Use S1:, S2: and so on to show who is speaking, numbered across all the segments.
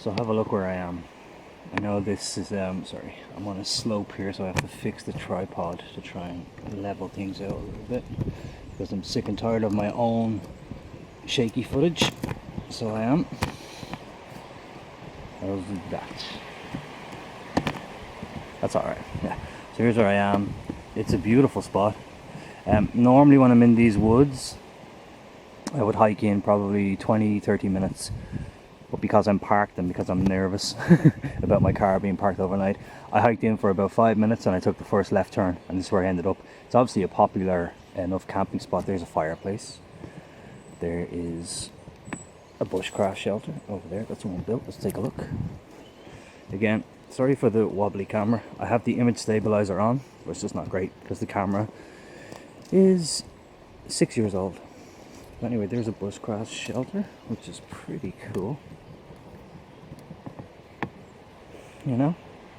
S1: So have a look where I am. I know this is, sorry, I'm on a slope here, so I have to fix the tripod to try and level things out a little bit, because I'm sick and tired of my own shaky footage. So I am. How's that? That's alright, yeah. So here's where I am. It's a beautiful spot. Normally when I'm in these woods, I would hike in probably 20-30 minutes. But because I'm parked and because I'm nervous about my car being parked overnight, I hiked in for about 5 minutes and I took the first left turn, and this is where I ended up. It's obviously a popular enough camping spot. There's a fireplace. There is a bushcraft shelter over there. That's the one built. Let's take a look. Again, sorry for the wobbly camera. I have the image stabilizer on, but it's just not great because the camera is 6 years old. But anyway, there's a bushcraft shelter, which is pretty cool. You know,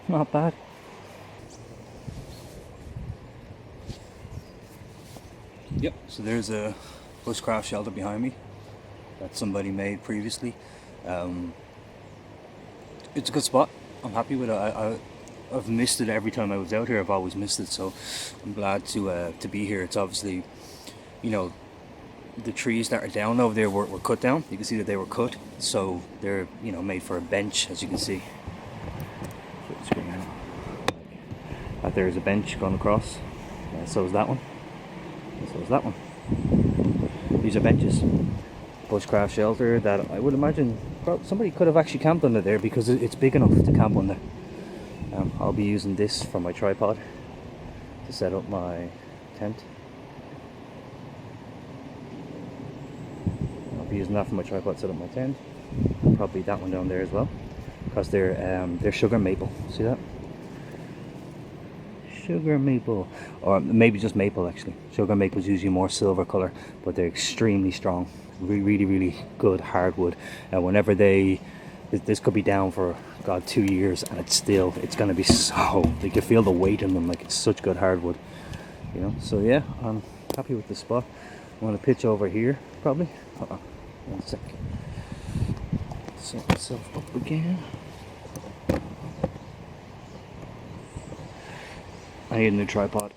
S1: not bad. Yep, so there's a bushcraft shelter behind me that somebody made previously. It's a good spot. I'm happy with it. I've missed it every time I was out here. I've always missed it, so I'm glad to be here. It's obviously, you know, the trees that are down over there were cut down. You can see that they were cut, so they're, you know, made for a bench, as you can see. There is a bench going across. So is that one. And so is that one. These are benches. Bushcraft shelter that I would imagine somebody could have actually camped under there because it's big enough to camp under. I'll be using this for my tripod to set up my tent. I'll be using that for my tripod to set up my tent. And probably that one down there as well, because they're sugar maple. See that? Sugar maple, or maybe just maple actually. Sugar maple is usually more silver color, but they're extremely strong. Really good hardwood. And whenever this could be down for God 2 years, and it's going to be so, you can feel the weight in them. Like, it's such good hardwood, you know. So yeah, I'm happy with the spot. I'm gonna pitch over here probably. Hold on, 1 sec. Set myself up again. I need a new tripod.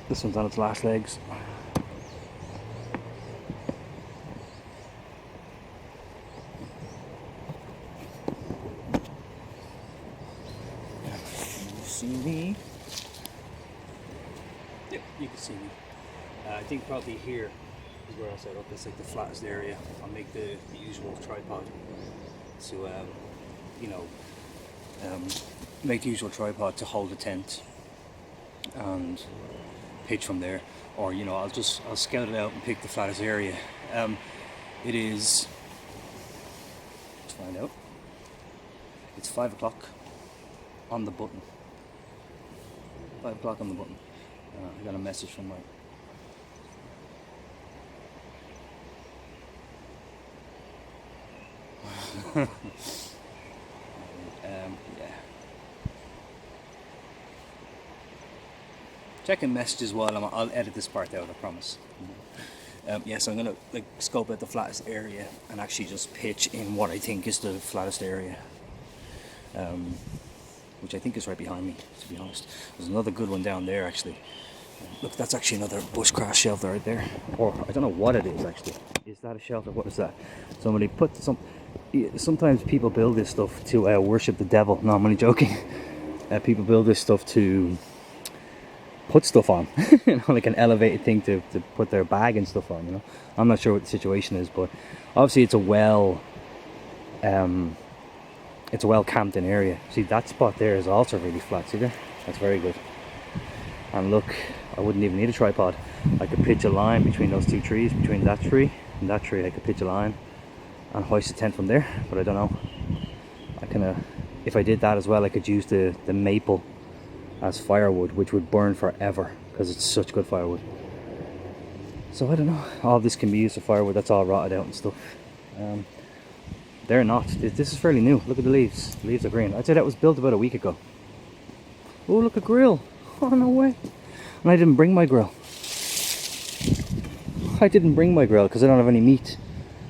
S1: This one's on its last legs. Can you see me? Yep, you can see me. I think probably here is where I'll set up. It's like the flattest area. I'll make the usual tripod to, you know, make the usual tripod to hold the tent and pitch from there, or, you know, I'll scout it out and pick the flattest area. It is, let's find out. It's 5 o'clock on the button. 5 o'clock on the button. I got a message from my yeah. Checking messages while I'll edit this part out, I promise. Yeah, so I'm gonna like scope out the flattest area and actually just pitch in what I think is the flattest area, which I think is right behind me, to be honest. There's another good one down there actually. Look, that's actually another bushcraft shelter right there, or I don't know what it is actually. Is that a shelter? What is that? Somebody put some. Sometimes people build this stuff to worship the devil. No, I'm only joking. People build this stuff to put stuff on, you know, like an elevated thing to put their bag and stuff on, you know. I'm not sure what the situation is, but obviously it's a well camped in area. See, that spot there is also really flat. See there? That's very good. And look, I wouldn't even need a tripod. I could pitch a line between those two trees, between that tree and that tree. I could pitch a line and hoist a tent from there, but I don't know. I kind of, if I did that as well, I could use the maple as firewood, which would burn forever because it's such good firewood. So I don't know. All this can be used for firewood. That's all rotted out and stuff. They're not. This is fairly new. Look at the leaves. The leaves are green. I'd say that was built about a week ago. Oh, look, a grill. Oh, no way. And I didn't bring my grill. I didn't bring my grill because I don't have any meat.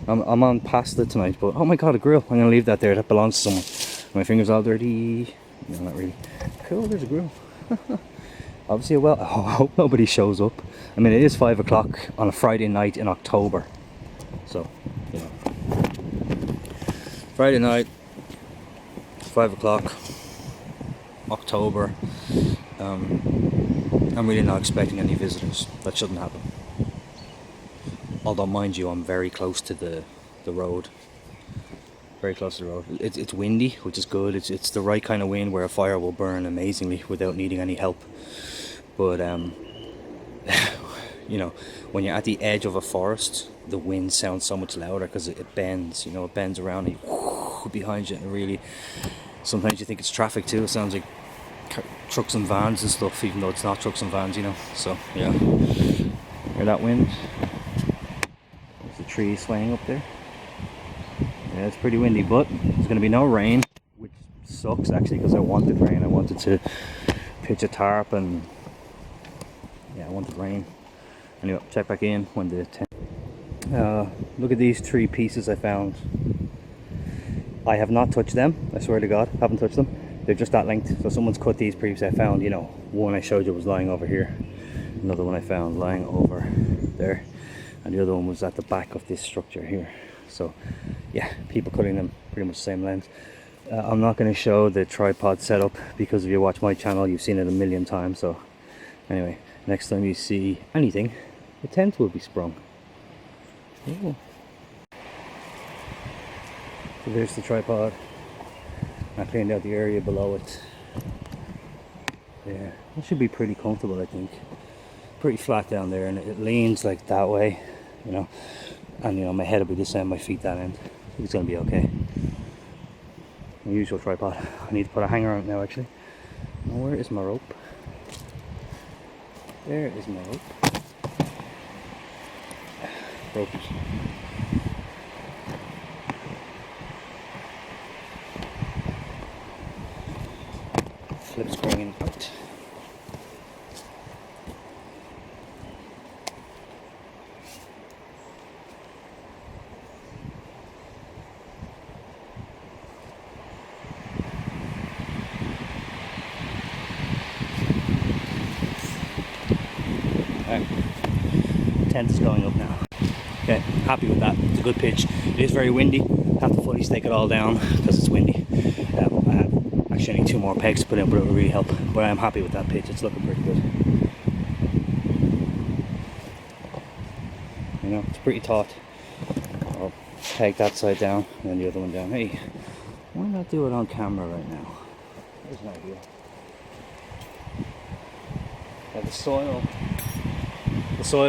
S1: I'm on pasta tonight, but oh my god, a grill. I'm gonna leave that there. That belongs to someone. My fingers all dirty. No, not really. Cool, there's a grill. Obviously, well, I hope nobody shows up. I mean, it is 5 o'clock on a Friday night in October. So, you know. Friday night, 5 o'clock, October. I'm really not expecting any visitors. That shouldn't happen. Although, mind you, I'm very close to the road. Very close to the road. It's windy, which is good. It's the right kind of wind where a fire will burn amazingly without needing any help. But you know, when you're at the edge of a forest, the wind sounds so much louder because it bends. You know, it bends around you, behind you, and really, sometimes you think it's traffic too. It sounds like trucks and vans and stuff, even though it's not trucks and vans. You know, so yeah. Hear that wind? There's the tree swaying up there. Yeah, it's pretty windy, but there's going to be no rain, which sucks actually because I wanted rain. I wanted to pitch a tarp and yeah, I wanted rain. Anyway, check back in when the tent. Look at these 3 pieces I found. I have not touched them, I swear to God, haven't touched them. They're just that length, so someone's cut these previously. I found, you know, one I showed you was lying over here, another one I found lying over there, and the other one was at the back of this structure here. So yeah, people cutting them pretty much the same length. I'm not going to show the tripod setup because if you watch my channel you've seen it a million times. So anyway, next time you see anything, the tent will be sprung. Ooh. So there's the tripod. I cleaned out the area below it. Yeah, it should be pretty comfortable, I think. Pretty flat down there, and it leans like that way, you know. And you know, my head will be this end, my feet that end. I think it's going to be okay. My usual tripod. I need to put a hanger on it now actually. Now, where is my rope? There is my rope. Broke it. Flip springing out. Tent is going up now. Okay, happy with that. It's a good pitch. It is very windy. Have to fully stake it all down because it's windy. Actually, I need 2 more pegs to put in, but it will really help. But I'm happy with that pitch. It's looking pretty good. You know, it's pretty taut. I'll peg that side down and then the other one down. Hey, why not do it on camera right now? There's an idea. Yeah, the soil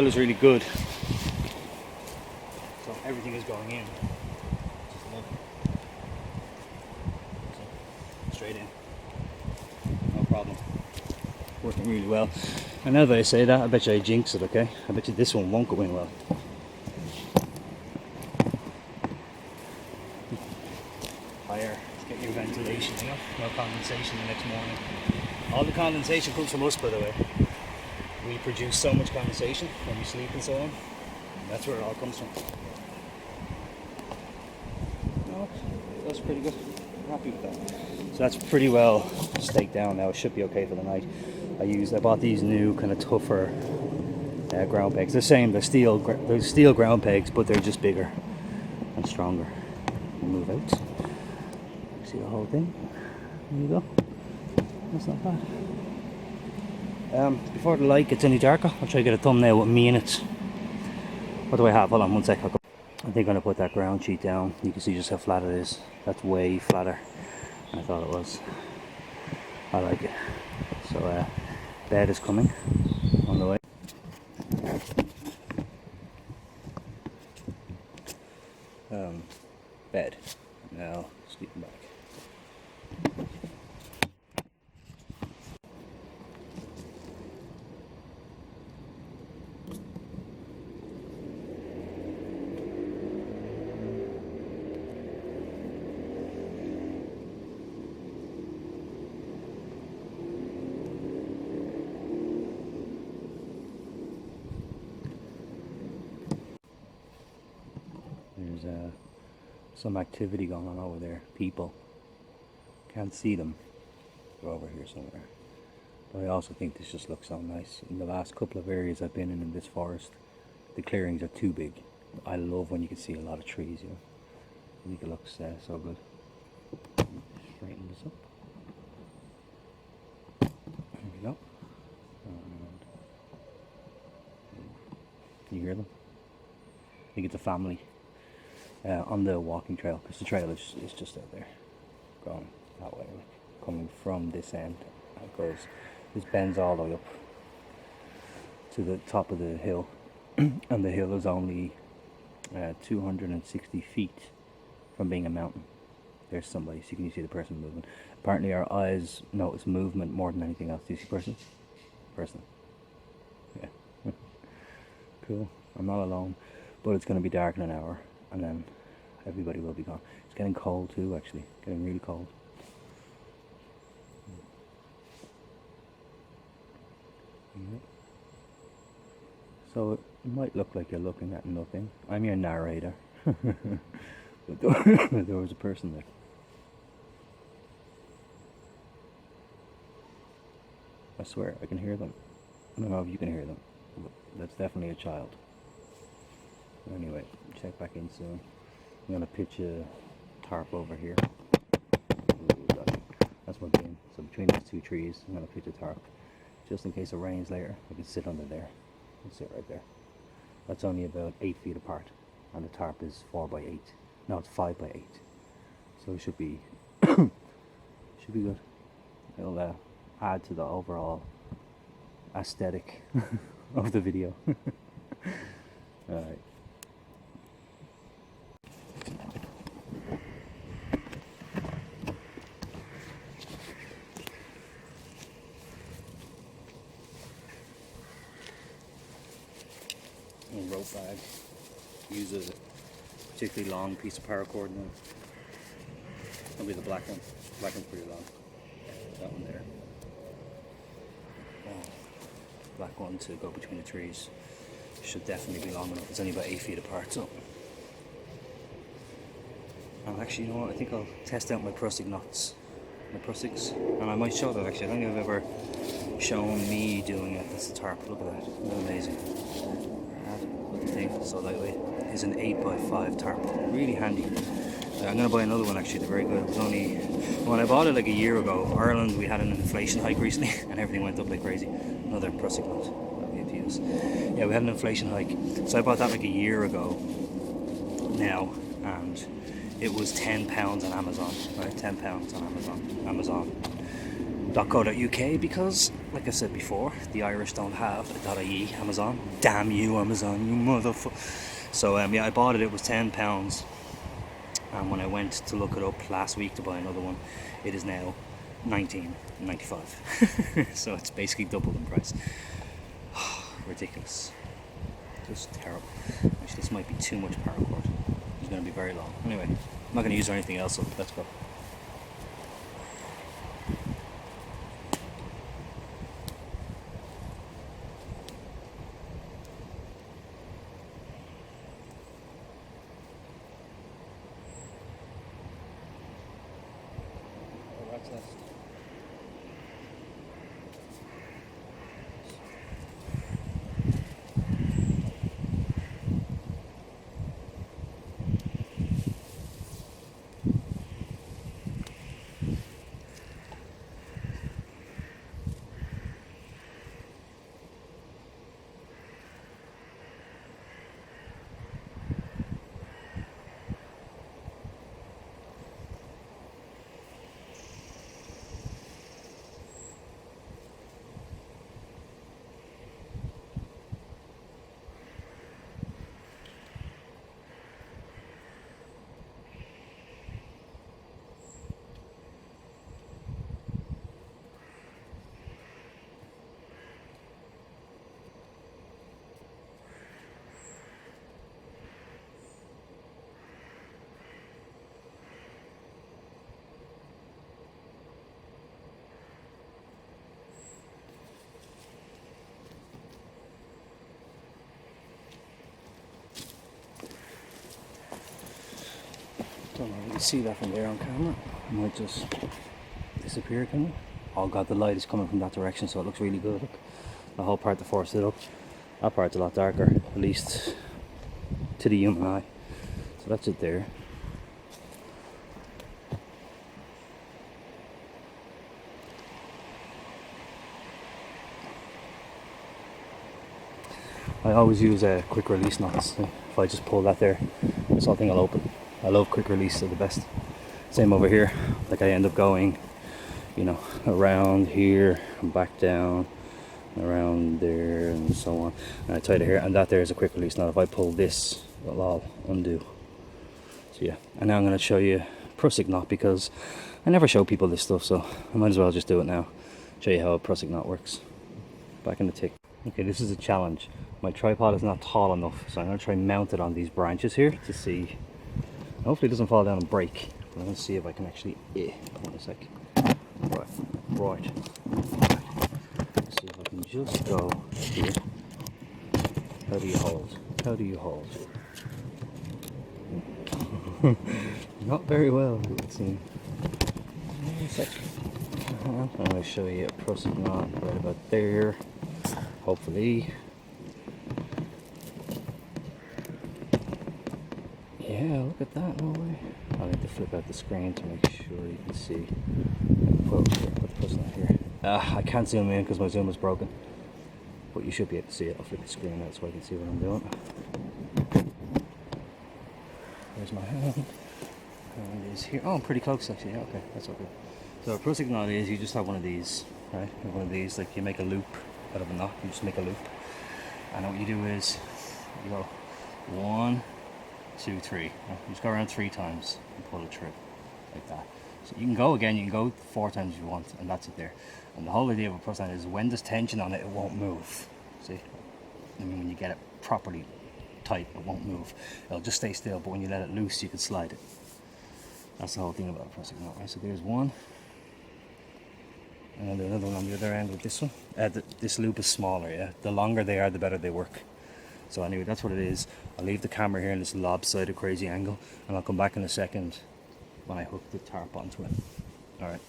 S1: is really good. So everything is going in. Just look. So, straight in. No problem. Working really well. And now that I say that, I bet you I jinx it, okay? I bet you this one won't go in well. Higher. Get your ventilation, you know? No condensation the next morning. All the condensation comes from us, by the way. We produce so much condensation when we sleep and so on. And that's where it all comes from. No, that's pretty good. I'm happy with that. So that's pretty well staked down now. It should be okay for the night. I bought these new kind of tougher ground pegs. They're the same. They're steel ground pegs, but they're just bigger and stronger. Move out. See the whole thing. There you go. That's not bad. Before the light gets any darker, I'll try to get a thumbnail with me in it. What do I have? Hold on one sec. I think I'm going to put that ground sheet down. You can see just how flat it is. That's way flatter than I thought it was. I like it. So bed is coming on the way. Bed. Now, sleeping back. There's some activity going on over there. People. Can't see them. They're over here somewhere. But I also think this just looks so nice. In the last couple of areas I've been in this forest, the clearings are too big. I love when you can see a lot of trees, you know. I think it looks so good. Straighten this up. There we go. And can you hear them? I think it's a family on the walking trail, because the trail is just out there, going that way, like, coming from this end. It goes, this bends all the way up to the top of the hill, and the hill is only 260 feet from being a mountain. There's somebody, so can you see the person moving? Apparently our eyes notice movement more than anything else. Do you see person? Person. Yeah. Cool. I'm not alone, but it's going to be dark in an hour, and then everybody will be gone. It's getting cold too, actually. Getting really cold. Yeah. So it might look like you're looking at nothing. I'm your narrator. But there was a person there. I swear, I can hear them. I don't know if you can hear them, but that's definitely a child. Anyway, check back in soon. I'm gonna pitch a tarp over here. Ooh, that's my bin. So between these two trees, I'm gonna pitch a tarp. Just in case it rains later, I can sit under there. I can sit right there. That's only about 8 feet apart, and the tarp is 4 by 8. No, it's 5 by 8. So it should be should be good. It'll add to the overall aesthetic of the video. Alright. And rope bag. Use a particularly long piece of paracord now. That'll be the black one. Black one's pretty long. That one there. Black one to go between the trees. Should definitely be long enough. It's only about 8 feet apart, so. And actually, you know what? I think I'll test out my Prusik knots. My Prusiks. And I might show that actually. I don't think I've ever shown me doing it. That's the tarp. Look at that. Isn't that amazing? That thing, so lightweight, is an 8 by 5 tarp. Really handy. I'm going to buy another one actually. They're very good. It was only, when I bought it like a year ago, Ireland, we had an inflation hike recently and everything went up like crazy. Another Prusik knot that we have to use. Yeah, we had an inflation hike. So I bought that like a year ago now, and it was £10 on Amazon, right? £10 on Amazon. Amazon.co.uk, because, like I said before, the Irish don't have a .ie Amazon. Damn you, Amazon, you motherfucker. So yeah, I bought it. It was £10. And when I went to look it up last week to buy another one, it is now $19.95. So it's basically double in price. Ridiculous. Just terrible. Actually, this might be too much paracord. It's going to be very long. Anyway, I'm not going to use anything else, so let's go. know if you can see that from there on camera. It might just disappear, can it? Oh god, the light is coming from that direction, so it looks really good. Look, the whole part, the forest lit up. That part's a lot darker, at least to the human eye. So that's it there. I always use quick release knots. If I just pull that there, this whole thing will open. I love quick release, they're the best. Same over here, like I end up going, you know, around here and back down, around there and so on. And I tie it here, and that there is a quick release knot. If I pull this, it'll all undo. So yeah, and now I'm going to show you Prusik knot, because I never show people this stuff, so I might as well just do it now. Show you how a Prusik knot works. Back in the tick. Okay, this is a challenge. My tripod is not tall enough, so I'm going to try and mount it on these branches here to see. Hopefully it doesn't fall down and break. But I'm going to see if I can actually. Hold on a sec. Right. Let's see if I can just go here. How do you hold? How do you hold? Not very well, it would seem. Hold on a sec. I'm going to show you a Prusik knot right about there. Hopefully. Yeah, look at that, no way. I need to flip out the screen to make sure you can see. Put the person out here. I can't zoom in because my zoom is broken. But you should be able to see it. I'll flip the screen out so I can see what I'm doing. There's my hand. And it is here. Oh, I'm pretty close actually. Yeah, okay, that's okay. So a Prusik knot is you just have one of these, right? You have one of these, like you make a loop out of a knot. You just make a loop. And what you do is you go 1, 2, 3. You just go around 3 times and pull it through like that. So you can go again, you can go 4 times if you want, and that's it there. And the whole idea of a Prusik knot is when there's tension on it, it won't move. See? I mean, when you get it properly tight, it won't move. It'll just stay still, but when you let it loose, you can slide it. That's the whole thing about a Prusik knot, right? So there's one. And then there's another one on the other end with this one. This loop is smaller, yeah? The longer they are, the better they work. So anyway, that's what it is. I'll leave the camera here in this lopsided crazy angle, and I'll come back in a second when I hook the tarp onto it. Alright,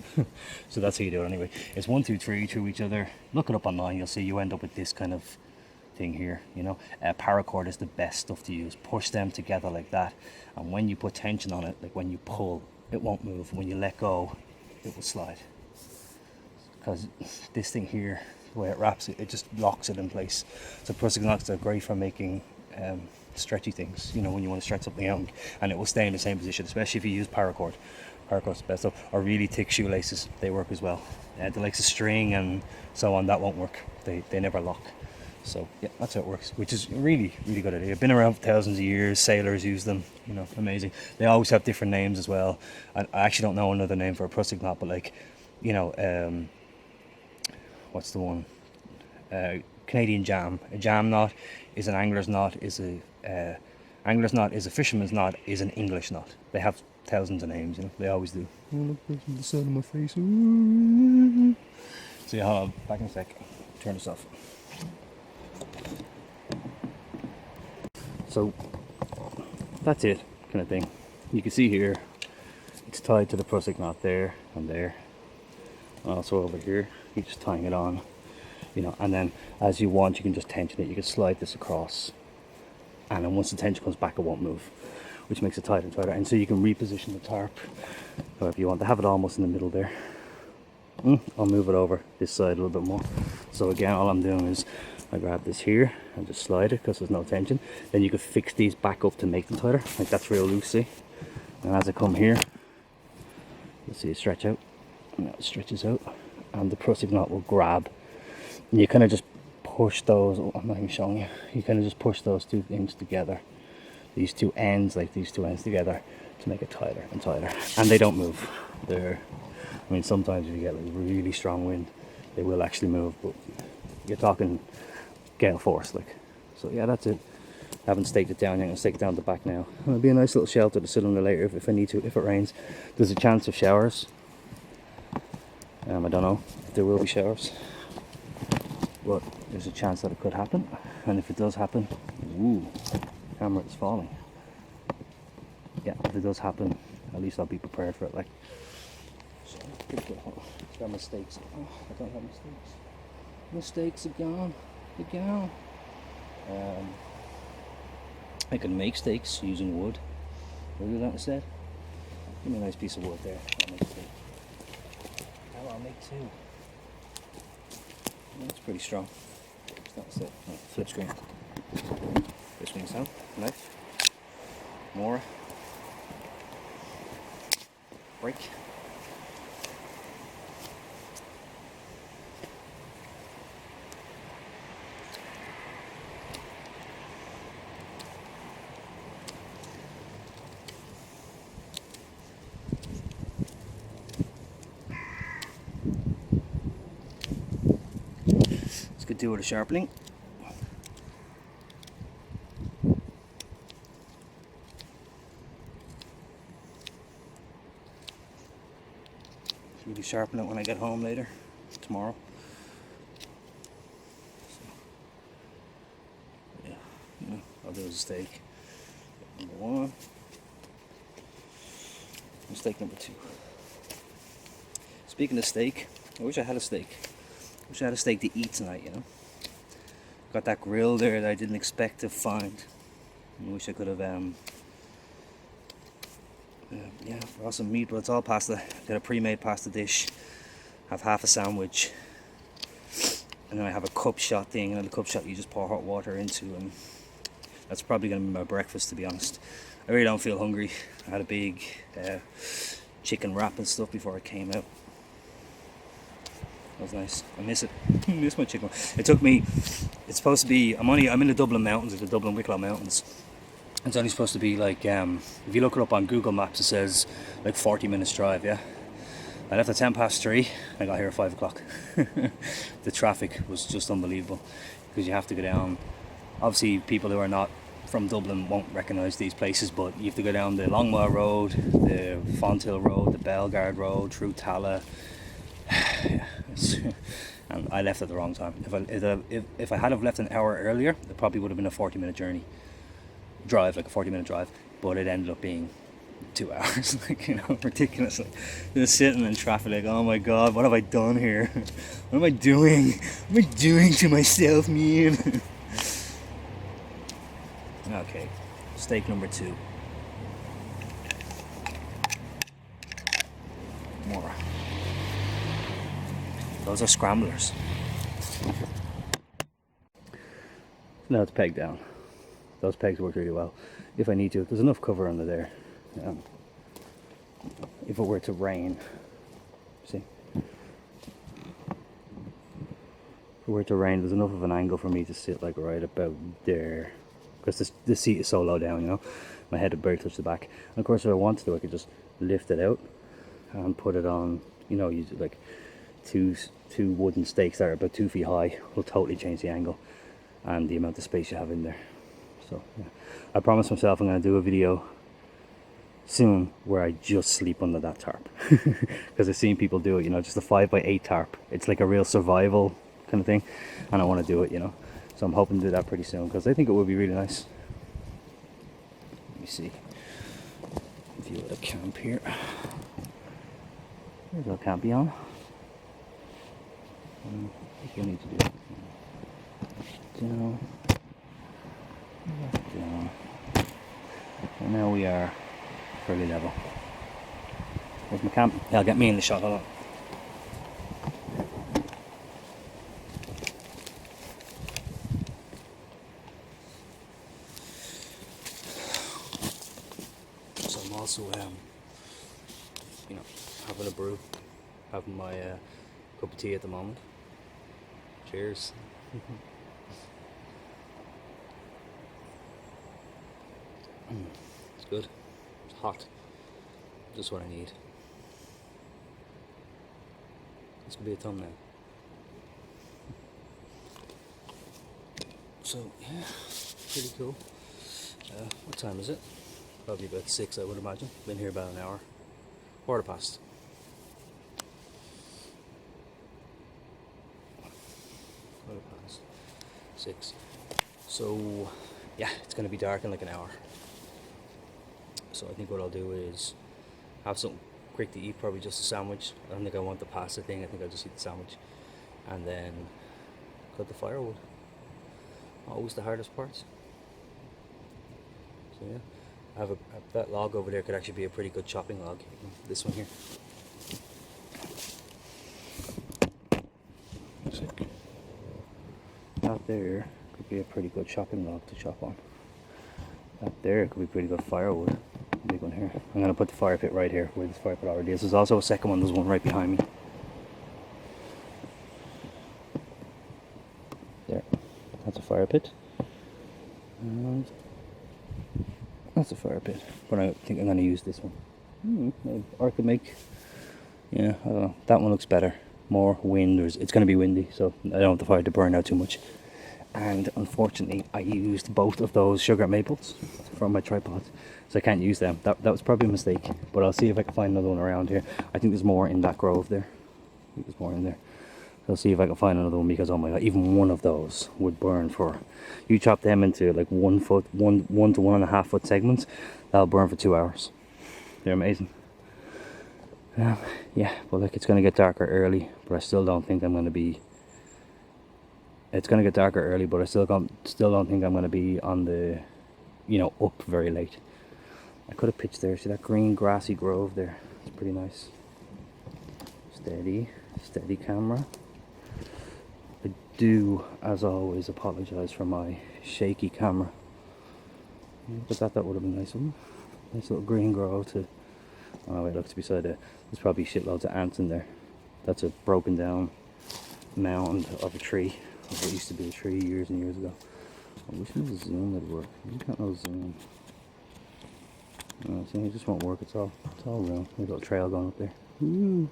S1: so that's how you do it anyway. It's 1, 2, 3 through each other. Look it up online, you'll see you end up with this kind of thing here, you know. Paracord is the best stuff to use. Push them together like that, and when you put tension on it, like when you pull, it won't move. When you let go, it will slide. Because this thing here, the way it wraps it, it just locks it in place. So Prusik knots are great for making stretchy things, you know, when you want to stretch something out, and it will stay in the same position, especially if you use paracord. Paracord's the best stuff. Or really thick shoelaces, they work as well. The likes of string and so on, that won't work. They never lock. So yeah, that's how it works, which is really, really good idea. Been around for thousands of years, sailors use them, you know, amazing. They always have different names as well. I actually don't know another name for a Prusik knot, but like, you know, what's the one? Canadian jam. A jam knot is an angler's knot. Angler's knot is a fisherman's knot. Is an English knot. They have thousands of names. You know, they always do. Oh, look, there's the side of my face. So yeah, hold on. Back in a sec. Turn this off. So that's it, kind of thing. You can see here, it's tied to the Prusik knot there and there. Also over here, you're just tying it on, you know, and then as you want, you can just tension it. You can slide this across, and then once the tension comes back, it won't move, which makes it tighter and tighter. And so you can reposition the tarp however you want to have it almost in the middle there. I'll move it over this side a little bit more. So again, all I'm doing is I grab this here and just slide it because there's no tension. Then you can fix these back up to make them tighter. Like that's real loose, see? And as I come here, you'll see it stretch out. And it stretches out, and the Prusik knot will grab. And you kind of just push those. Oh, I'm not even showing you. You kind of just push those two things together. These two ends, like these two ends together, to make it tighter and tighter. And they don't move. I mean, sometimes if you get like really strong wind, they will actually move. But you're talking gale force, like. So yeah, that's it. I haven't staked it down yet. I'm going to stake it down the back now. It'll be a nice little shelter to sit under later if I need to, if it rains. There's a chance of showers. I don't know if there will be showers, but there's a chance that it could happen. And if it does happen, ooh, camera is falling. Yeah, if it does happen, at least I'll be prepared for it. Like, so pretty good. It's got mistakes. Oh, I don't have mistakes. Mistakes are gone. They're gone. I can make steaks using wood. I'll do that instead. Give me a nice piece of wood there. I'll make a steak. Now I'll make two. That's pretty strong. That's it. Oh, flip screen. Flip screen sound. Knife. More. Break. This could do with a sharpening. Maybe sharpen it when I get home later, tomorrow. So, yeah, I'll do a steak. Number one. And steak number two. Speaking of steak, I wish I had a steak. I wish I had a steak to eat tonight, you know. Got that grill there that I didn't expect to find. I wish I could have, yeah, raw some meat, but it's all pasta. Got a pre-made pasta dish. Have half a sandwich. And then I have a cup shot thing, and the cup shot you just pour hot water into, and that's probably going to be my breakfast, to be honest. I really don't feel hungry. I had a big chicken wrap and stuff before I came out. That was nice. I miss it. I miss my chicken. It took me, it's supposed to be, I'm in the Dublin Mountains, the Dublin Wicklow Mountains. It's only supposed to be like, if you look it up on Google Maps, it says like 40 minutes drive, yeah? I left at 3:10. I got here at 5 o'clock. The traffic was just unbelievable, because you have to go down. Obviously, people who are not from Dublin won't recognise these places, but you have to go down the Longmire Road, the Fonthill Road, the Bellegarde Road, through Tala. And I left at the wrong time. If I had have left an hour earlier, it probably would have been a 40-minute drive, like a 40-minute drive, but it ended up being 2 hours, like, you know, ridiculously. Just sitting in traffic, like, oh my god, what have I done here? What am I doing? What am I doing to myself, man? Okay, steak number two. More. Those are scramblers. Now it's pegged down. Those pegs work really well. If I need to, there's enough cover under there. If it were to rain, see? If it were to rain, there's enough of an angle for me to sit like right about there. Because the seat is so low down, you know. My head would barely touch the back. And of course, if I wanted to, I could just lift it out and put it on, you know, use it like two wooden stakes that are about 2 feet high. Will totally change the angle and the amount of space you have in there. So yeah. I promised myself I'm going to do a video soon where I just sleep under that tarp, because I've seen people do it, you know, just a 5x8 tarp. It's like a real survival kind of thing, and I want to do it, you know. So I'm hoping to do that pretty soon, because I think it would be really nice. Let me see. View of the camp here. There's a camp on. I think you need to do down, down. And now we are fairly level. There's my camp. They'll get me in the shot. Hold on. So I'm also, you know, having a brew, having my cup of tea at the moment. Cheers. It's good. It's hot. Just what I need. This could be a thumbnail. So yeah, pretty cool. What time is it? Probably about 6, I would imagine. Been here about an hour. Quarter past. Quarter past 6. So yeah, it's going to be dark in like an hour. So I think what I'll do is have something quick to eat, probably just a sandwich. I don't think I want the pasta thing, I think I'll just eat the sandwich. And then cut the firewood. Always the hardest parts. So yeah, that log over there could actually be a pretty good chopping log. This one here. That there could be a pretty good chopping log to chop on. That there could be pretty good firewood. Big one here. I'm gonna put the fire pit right here where this fire pit already is. There's also a second one. There's one right behind me. There. That's a fire pit. And that's a fire pit. But I think I'm gonna use this one. Or I could make. Yeah, I don't know. That one looks better. More wind, or it's going to be windy, so I don't want the fire to burn out too much. And unfortunately, I used both of those sugar maples from my tripod, so I can't use them. That was probably a mistake, but I'll see if I can find another one around here. I think there's more in that grove there. I think there's more in there. So I'll see if I can find another one, because oh my god, even one of those would burn for. You chop them into like 1 foot, one to 1.5 foot segments. That'll burn for 2 hours. They're amazing. Yeah, but like it's going to get darker early, but I still don't think I'm going to be. It's going to get darker early, but I still don't think I'm going to be on the, up very late. I could have pitched there. See that green grassy grove there? It's pretty nice. Steady camera. I do, as always, apologise for my shaky camera. But that would have been nice, wouldn't it? Nice little green grove to. Oh wait, look, to beside it. There's probably shitloads of ants in there. That's a broken down mound of a tree. It used to be a tree years and years ago. I wish there was a zoom would work. You can't no zoom. No, see, it just won't work. It's all round. There's a little trail going up there. Woo.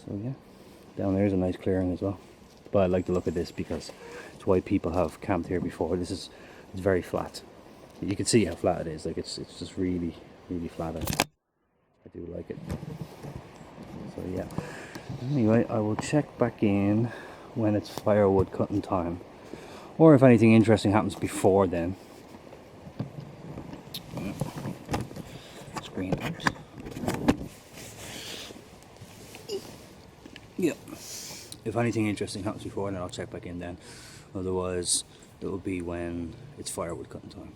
S1: So yeah, down there's a nice clearing as well. But I like the look of this because it's why people have camped here before. It's very flat. You can see how flat it is. Like it's just really flat out. I do like it. So yeah. Anyway, I will check back in when it's firewood cutting time, or if anything interesting happens before then. Screen out. Yep. If anything interesting happens before, then I'll check back in then. Otherwise, it will be when it's firewood cutting time.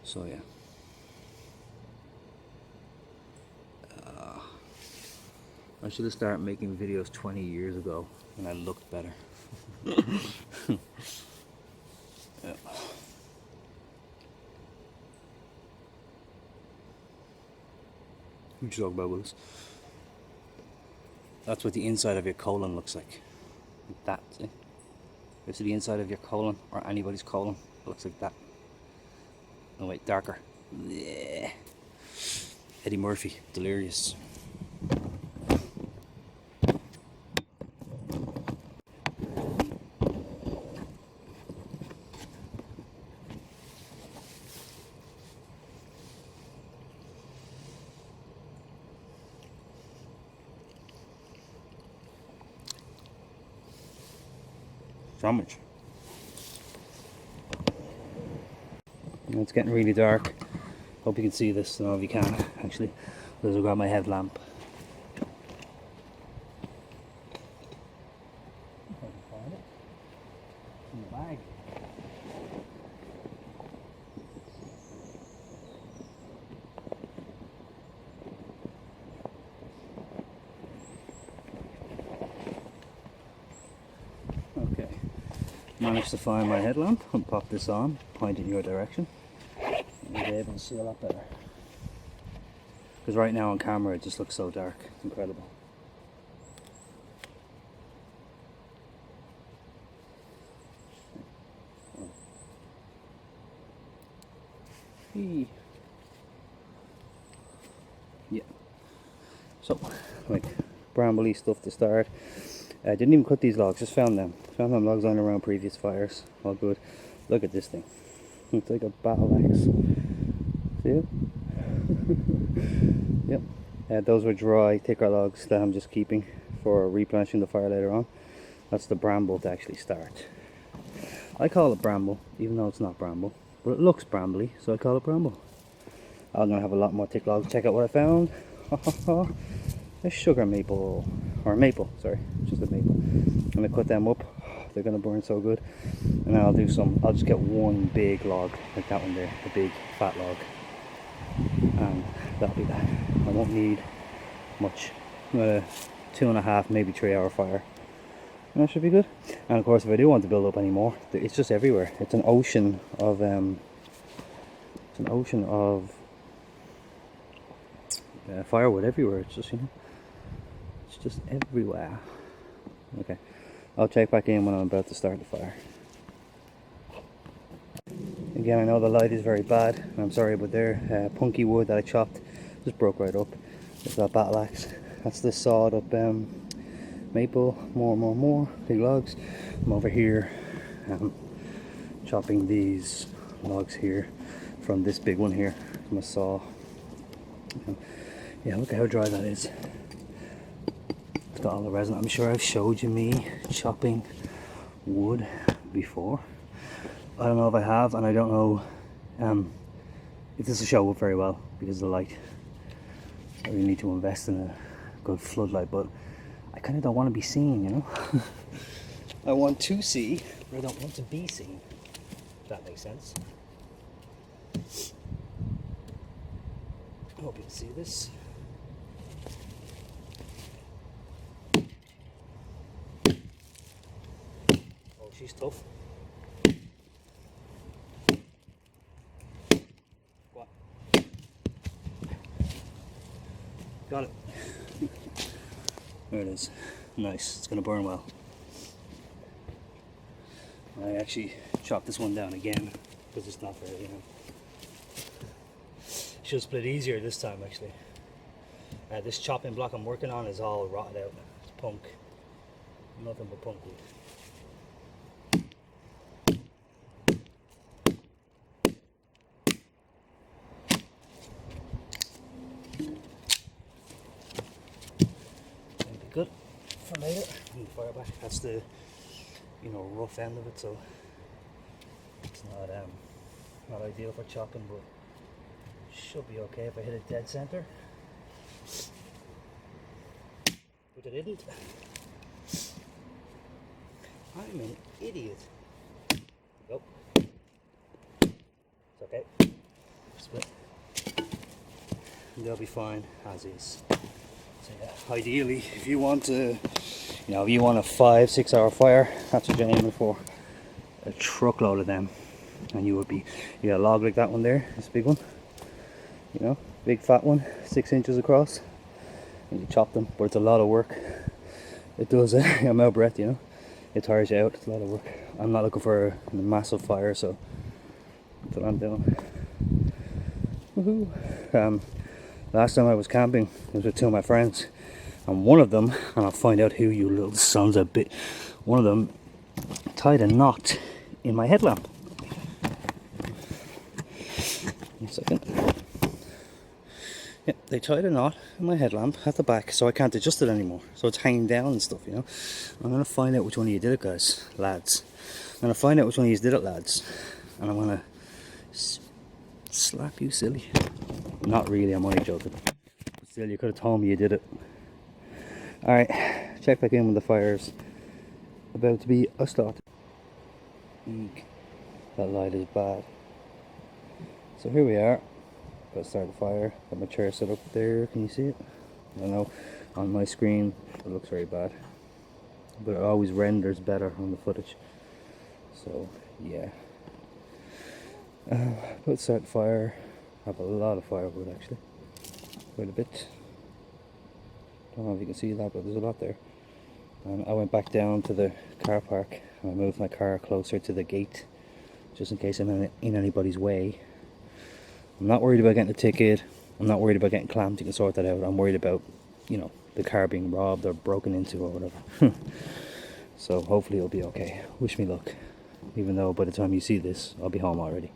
S1: So yeah. I should have started making videos 20 years ago when I looked better. Yeah. We should talk about Willis. That's what the inside of your colon looks like. That, see? This is the inside of your colon, or anybody's colon. It looks like that. Oh wait, darker. Yeah. Eddie Murphy, Delirious. Sandwich. It's getting really dark. Hope you can see this. I don't know if you can actually. I'll grab my headlamp. If I can find it. In the bag. Okay. Managed to find my headlamp and pop this on, point in your direction. You'll be able to see a lot better. Because right now on camera it just looks so dark. It's incredible. Yeah. So, like, brambly stuff to start. I didn't even cut these logs, just found them. Found them logs lying around previous fires. All good. Look at this thing. It's like a battle axe. See it? Yep. Those were dry, thicker logs that I'm just keeping for replenishing the fire later on. That's the bramble to actually start. I call it bramble, even though it's not bramble. But it looks brambly, so I call it bramble. I'm gonna have a lot more thick logs. Check out what I found. A sugar maple, or maple, sorry, just a maple. I'm gonna cut them up. They're gonna burn so good. And then I'll do some, I'll just get one big log, like that one there, a big fat log. And that'll be that. I won't need much. 2.5, maybe 3 hour fire. And that should be good. And of course, if I do want to build up any more, it's just everywhere. It's an ocean of firewood everywhere. It's just, you know, it's just everywhere. Okay, I'll check back in when I'm about to start the fire. Again, I know the light is very bad, and I'm sorry, but there, punky wood that I chopped just broke right up. There's that battle axe. That's the sawed up maple. More big logs. I'm over here chopping these logs here from this big one here from a saw. Yeah, look at how dry that is. It's got all the resin. I'm sure I've showed you me chopping wood before. I don't know if I have, and I don't know if this will show up very well because of the light. I really need to invest in a good floodlight, but I kind of don't want to be seen, you know. I want to see, but I don't want to be seen, if that makes sense. I hope you can see this. Oh, she's tough. What? Got it. There it is. Nice. It's going to burn well. I actually chopped this one down again because it's not very, you know. Should split easier this time actually. This chopping block I'm working on is all rotted out. It's punk. Nothing but punk wood. That'll be good for later. And the fire back. That's the, you know, rough end of it, so it's not ideal for chopping, but should be okay if I hit it dead center. But I didn't. I'm an idiot. Nope. It's okay. Split. They'll be fine as is. So yeah, ideally, if you want to, you know, if you want a 5-6 hour fire, that's what you're aiming for. A truckload of them, and you got a log like that one there, this big one. You know, big fat one, 6 inches across, and you chop them. But it's a lot of work. It does. I'm out of breath, you know. It tires you out. It's a lot of work. I'm not looking for a massive fire, so that's what I'm doing. Woohoo! Last time I was camping, I was with 2 of my friends, and one of them, and I'll find out who, you little sons of a bit. One of them tied a knot in my headlamp. 1 second. Yep, they tied a knot in my headlamp at the back, so I can't adjust it anymore. So it's hanging down and stuff, you know. I'm gonna find out which one of you did it, guys, lads. I'm gonna find out which one of you did it, lads, and I'm gonna slap you silly. Not really, I'm only joking. But still, you could have told me you did it. Alright, check back in when the fire's about to be a start. Eek, that light is bad. So here we are. Got to start the fire. Got my chair set up there. Can you see it? I don't know. On my screen, it looks very bad, but it always renders better on the footage. So yeah. Let's start the fire. I have a lot of firewood actually. Quite a bit. Don't know if you can see that, but there's a lot there. And I went back down to the car park and I moved my car closer to the gate, just in case I'm in anybody's way. I'm not worried about getting a ticket. I'm not worried about getting clamped. You can sort that out. I'm worried about, you know, the car being robbed or broken into or whatever. So hopefully it'll be okay. Wish me luck. Even though by the time you see this, I'll be home already.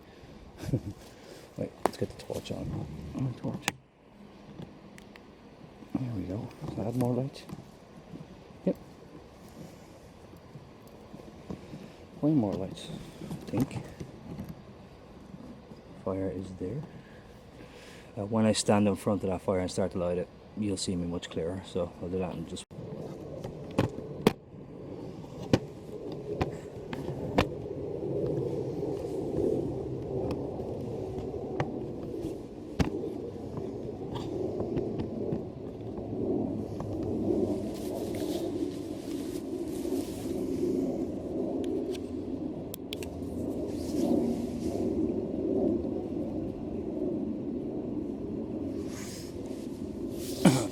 S1: Wait, let's get the torch on. Torch. There we go. Let's add more light. Yep. Way more lights, I think. Fire is there. When I stand in front of that fire and start to light it, you'll see me much clearer. So I'll do that and just.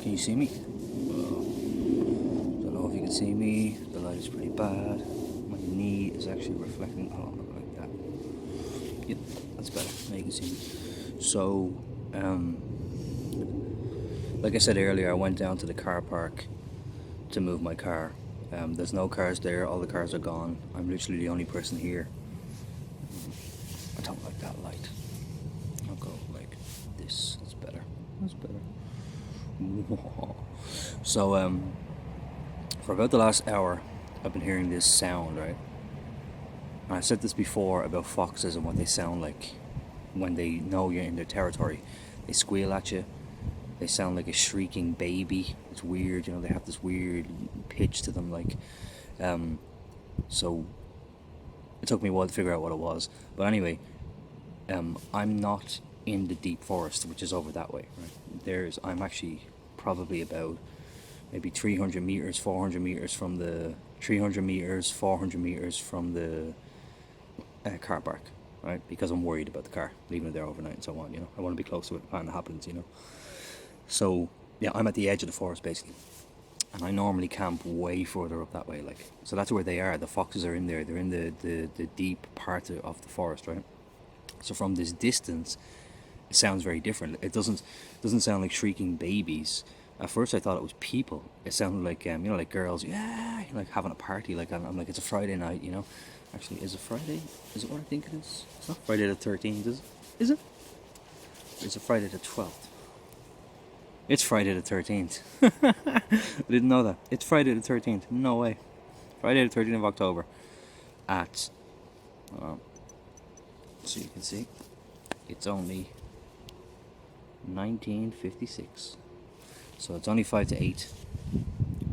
S1: Can you see me? Don't know if you can see me. The light is pretty bad. My knee is actually reflecting. Oh, like that. Yep, that's better. Now you can see me. So, like I said earlier, I went down to the car park to move my car. There's no cars there. All the cars are gone. I'm literally the only person here. I don't like that light. I'll go like this. That's better. That's better. So, for about the last hour, I've been hearing this sound, right? And I've said this before about foxes and what they sound like when they know you're in their territory. They squeal at you. They sound like a shrieking baby. It's weird, you know. They have this weird pitch to them, like. So it took me a while to figure out what it was. But anyway, I'm not in the deep forest, which is over that way, right? I'm actually probably about maybe 300 meters, 400 meters from the 300 meters, 400 meters from the car park, right? Because I'm worried about the car, leaving it there overnight and so on, you know. I want to be close to it when it happens, you know. So, yeah, I'm at the edge of the forest, basically. And I normally camp way further up that way, like. So that's where they are. The foxes are in there. They're in the deep part of the forest, right? So from this distance, it sounds very different. It doesn't sound like shrieking babies. At first I thought it was people. It sounded like you know, like girls, yeah, like having a party. Like I'm like, it's a Friday night, you know. Actually, is it Friday? Is it what I think it is? It's not Friday the 13th, is it? Is it? Or is it Friday the 12th? It's Friday the 13th. I didn't know that. It's Friday the 13th. No way. Friday the 13th of October. At so you can see, it's only 1956. So it's only 5 to 8,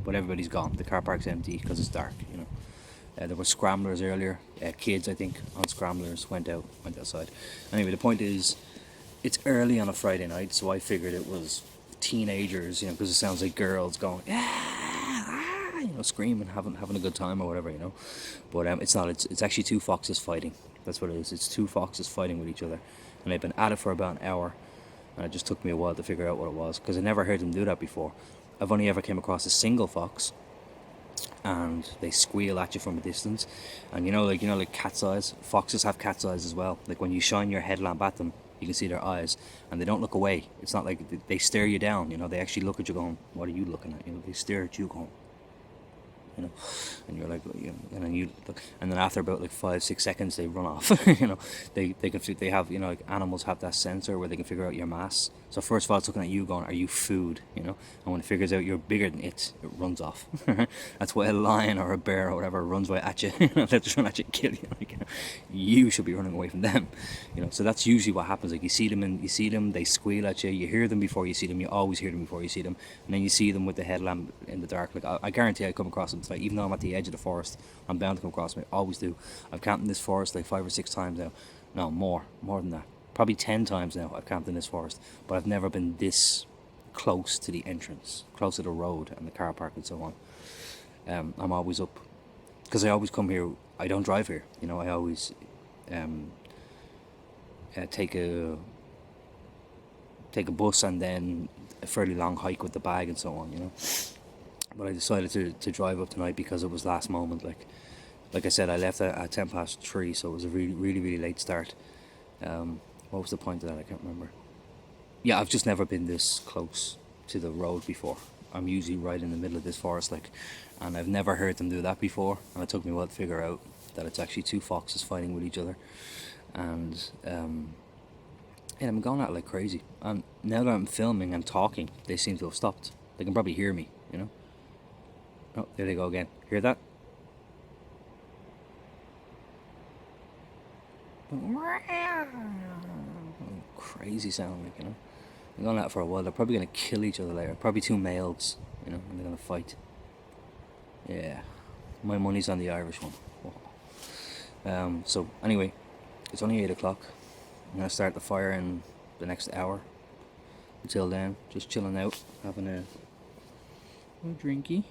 S1: but everybody's gone. The car park's empty because it's dark, you know. There were scramblers earlier. Kids, I think, on scramblers went outside. Anyway, the point is, it's early on a Friday night, so I figured it was teenagers, you know, because it sounds like girls going, yeah, you know, screaming, having a good time or whatever, you know. But it's not. It's actually two foxes fighting. That's what it is. It's two foxes fighting with each other, and they've been at it for about an hour. And it just took me a while to figure out what it was, because I never heard them do that before. I've only ever came across a single fox, and they squeal at you from a distance. And you know like cat's eyes. Foxes have cat's eyes as well. Like when you shine your headlamp at them, you can see their eyes, and they don't look away. It's not like they stare you down. You know, they actually look at you going, "What are you looking at?" You know, they stare at you going, you know, and you're like, you know, and then you look, and then after about like 5-6 seconds they run off. You know, they have, you know, like animals have that sensor where they can figure out your mass. So first of all, it's looking at you going, are you food? You know, and when it figures out you're bigger than it runs off. That's why a lion or a bear or whatever runs right at you. You know, they just run at you and kill you. Like, you should be running away from them. You know, so that's usually what happens. Like you see them, they squeal at you. You hear them before you see them. You always hear them before you see them, and then you see them with the headlamp in the dark. Like I guarantee I come across them. It's like, even though I'm at the edge of the forest, I'm bound to come across them. I always do. I've camped in this forest like 5 or 6 times now. No, more than that. Probably 10 times now I've camped in this forest, but I've never been this close to the entrance, close to the road and the car park and so on. I'm always up, because I always come here. I don't drive here, you know. I always take a bus and then a fairly long hike with the bag and so on, you know. But I decided to drive up tonight because it was last moment. Like I said, I left at 3:10, so it was a really late start. What was the point of that? I can't remember. Yeah, I've just never been this close to the road before. I'm usually right in the middle of this forest, like, and I've never heard them do that before. And it took me a while to figure out that it's actually two foxes fighting with each other. And yeah, I'm going at it like crazy. And now that I'm filming and talking, they seem to have stopped. They can probably hear me, you know. Oh, there they go again. Hear that? Crazy sound, like, you know. They're going at it for a while. They're probably going to kill each other later. Probably two males, and they're going to fight. Yeah, my money's on the Irish one. So anyway, it's only 8 o'clock. I'm going to start the fire in the next hour. Until then, just chilling out, having a drinky.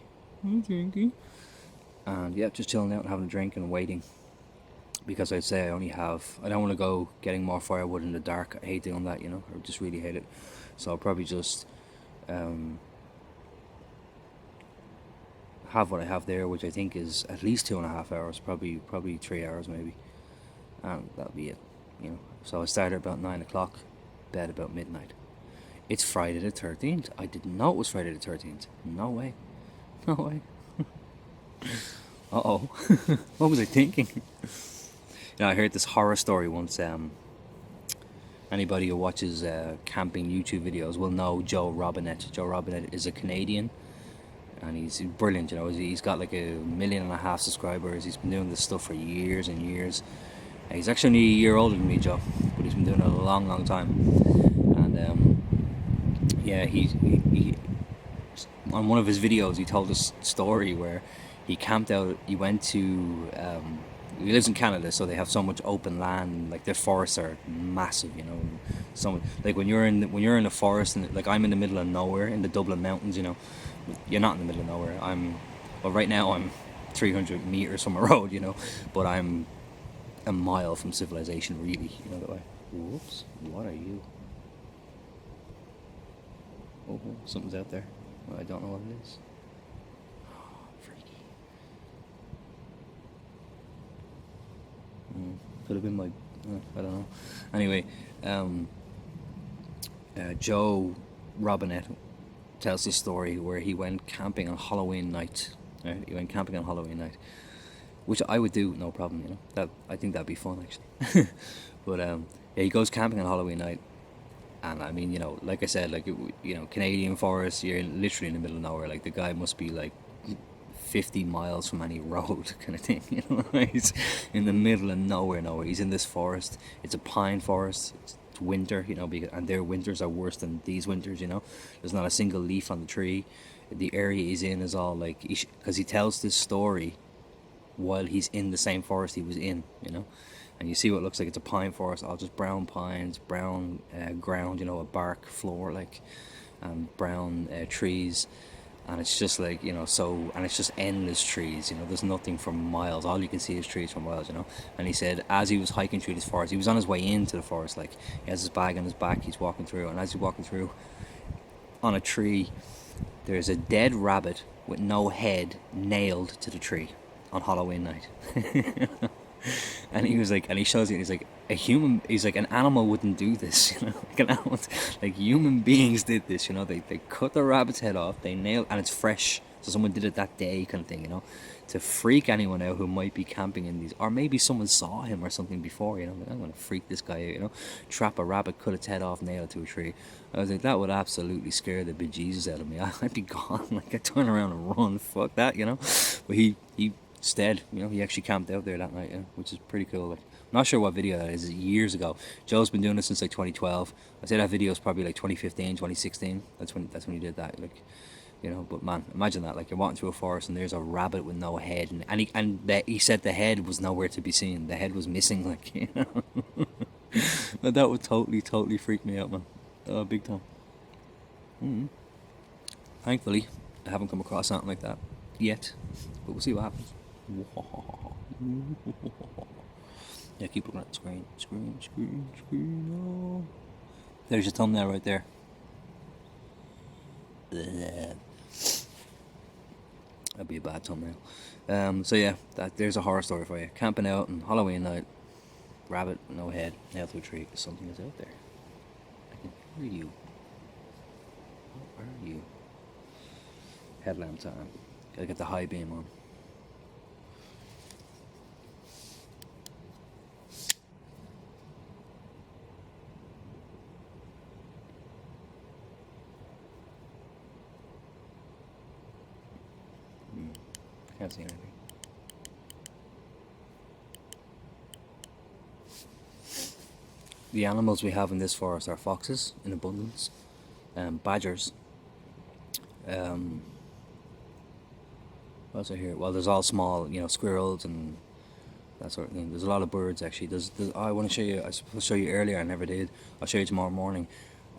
S1: And yeah, just chilling out and having a drink and waiting. Because I'd say I don't want to go getting more firewood in the dark. I hate doing that, I just really hate it. So I'll probably just have what I have there, which I think is at least 2.5 hours, probably 3 hours maybe. And that'll be it, So I started about 9 o'clock, bed about midnight. It's Friday the 13th. I didn't know it was Friday the 13th. No way. Uh-oh. What was I thinking? I heard this horror story once. Anybody who watches camping YouTube videos will know Joe Robinette. Joe Robinette is a Canadian, and he's brilliant. He's got like 1.5 million subscribers. He's been doing this stuff for years and years. He's actually only a year older than me, Joe, but he's been doing it a long, long time. And yeah, he on one of his videos he told this story where he camped out. He went to he lives in Canada, so they have so much open land. Like their forests are massive, So like when you're in the forest, and like I'm in the middle of nowhere in the Dublin mountains, You're not in the middle of nowhere. Right now I'm 300 meters from a road, but I'm a mile from civilization, really, that way. Whoops! What are you? Oh, something's out there. Well, I don't know what it is. Could have been my, I don't know. Anyway, Joe Robinette tells this story where he went camping on Halloween night. Right? He went camping on Halloween night, which I would do, no problem. That I think that'd be fun actually. But yeah, he goes camping on Halloween night, and I mean, like I said, like Canadian forest, you're literally in the middle of nowhere. Like the guy must be like 50 miles from any road kind of thing, He's in the middle of nowhere. He's in this forest. It's a pine forest. It's winter, and their winters are worse than these winters, There's not a single leaf on the tree. The area he's in is all like, because he tells this story while he's in the same forest he was in, And you see what looks like it's a pine forest, all just brown pines, brown ground, a bark floor, like, and brown trees. And it's just like, and it's just endless trees, there's nothing for miles. All you can see is trees for miles, And he said as he was hiking through this forest, he was on his way into the forest, like, he has his bag on his back, he's walking through, and as he's walking through, on a tree, there's a dead rabbit with no head nailed to the tree on Halloween night. And he was like, and he shows it, and he's like, an animal wouldn't do this, like human beings did this, they cut the rabbit's head off, they nailed, and it's fresh, so someone did it that day kind of thing, to freak anyone out who might be camping in these, or maybe someone saw him or something before, like, I'm going to freak this guy out, trap a rabbit, cut its head off, nail it to a tree. I was like, that would absolutely scare the bejesus out of me. I'd be gone, like, I'd turn around and run, fuck that, but he instead, he actually camped out there that night, which is pretty cool. Like, I'm not sure what video that is, years ago. Joe's been doing this since like 2012. I'd say that video is probably like 2015, 2016. That's when he did that. Like, but man, imagine that. Like, you're walking through a forest and there's a rabbit with no head, and he said the head was nowhere to be seen. The head was missing, like, But that would totally freak me out, man. Big time. Thankfully, I haven't come across something like that yet, but we'll see what happens. Yeah, keep looking at the screen. Oh. There's your thumbnail right there. That'd be a bad thumbnail. So yeah, there's a horror story for you. Camping out on Halloween night, rabbit, no head, nailed to a tree, because something is out there. I can hear you. Where are you? Headlamp time. Gotta get the high beam on. Can't see anything. The animals we have in this forest are foxes in abundance, badgers. What's I here? Well, there's all small, squirrels and that sort of thing. There's a lot of birds actually. I want to show you. I was supposed to show you earlier. I never did. I'll show you tomorrow morning.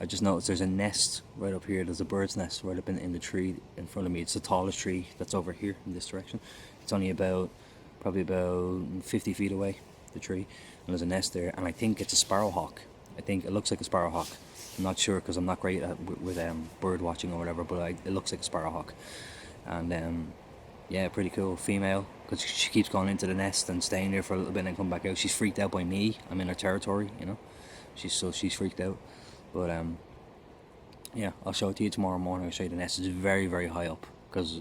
S1: I just noticed there's a nest right up here. There's a bird's nest right up in the tree in front of me. It's the tallest tree that's over here in this direction. It's only probably about 50 feet away, the tree. And there's a nest there, and I think it's a sparrowhawk. I think it looks like a sparrowhawk. I'm not sure because I'm not great with bird watching or whatever, but it looks like a sparrowhawk. And yeah, pretty cool. Female, because she keeps going into the nest and staying there for a little bit and then come back out. She's freaked out by me. I'm in her territory, She's freaked out. But yeah, I'll show it to you tomorrow morning. I'll show you the nest. It's very, very high up,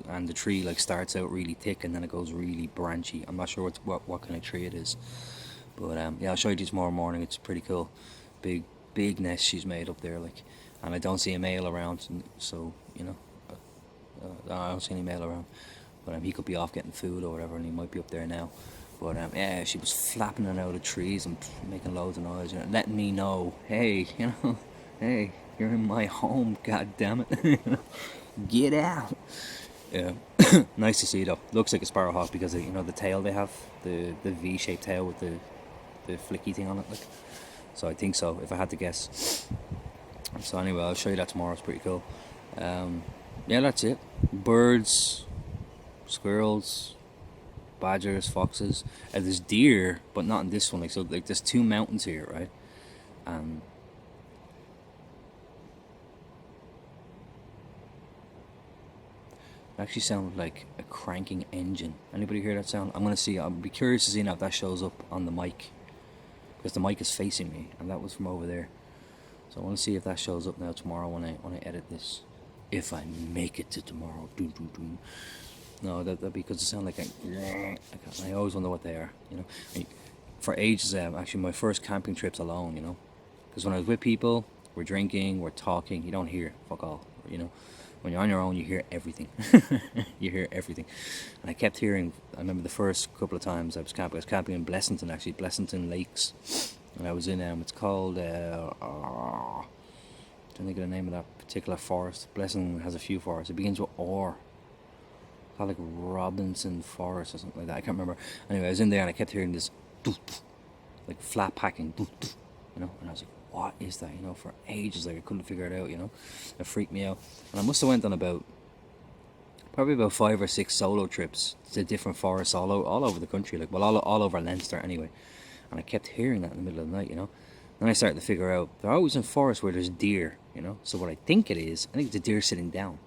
S1: and the tree starts out really thick and then it goes really branchy. I'm not sure what kind of tree it is, but yeah, I'll show you tomorrow morning. It's pretty cool. Big nest she's made up there, and I don't see a male around, so I don't see any male around. But he could be off getting food or whatever, and he might be up there now. But yeah, she was flapping it out of trees and making loads of noise, letting me know, hey, hey, you're in my home, god damn it, get out. Yeah, nice to see though. Looks like a sparrowhawk because of, the tail they have, the V-shaped tail with the flicky thing on it, So I think so, if I had to guess. So anyway, I'll show you that tomorrow. It's pretty cool. Yeah, that's it. Birds, squirrels, badgers, foxes. There's deer, but not in this one. There's two mountains here, right? It actually sounded like a cranking engine. Anybody hear that sound? I'll be curious to see now if that shows up on the mic, because the mic is facing me, and that was from over there. So I want to see if that shows up now tomorrow when I edit this. If I make it to tomorrow. No, that because it sounds like I always wonder what they are, For ages, actually my first camping trips alone, because when I was with people, we're drinking, we're talking, you don't hear fuck all, When you're on your own, you hear everything. You hear everything. And I kept hearing, I remember the first couple of times I was camping in Blessington, actually, Blessington Lakes. And I was in, it's called, I don't think of the name of that particular forest. Blessington has a few forests. It begins with R. Called like Robinson Forest or something like that. I can't remember. Anyway, I was in there and I kept hearing this, like flat packing, and I was like, what is that? For ages, I couldn't figure it out. It freaked me out. And I must have went on probably about 5 or 6 solo trips to different forests all over the country, all over Leinster anyway. And I kept hearing that in the middle of the night, Then I started to figure out they're always in forests where there's deer, So what I think it is, I think it's a deer sitting down.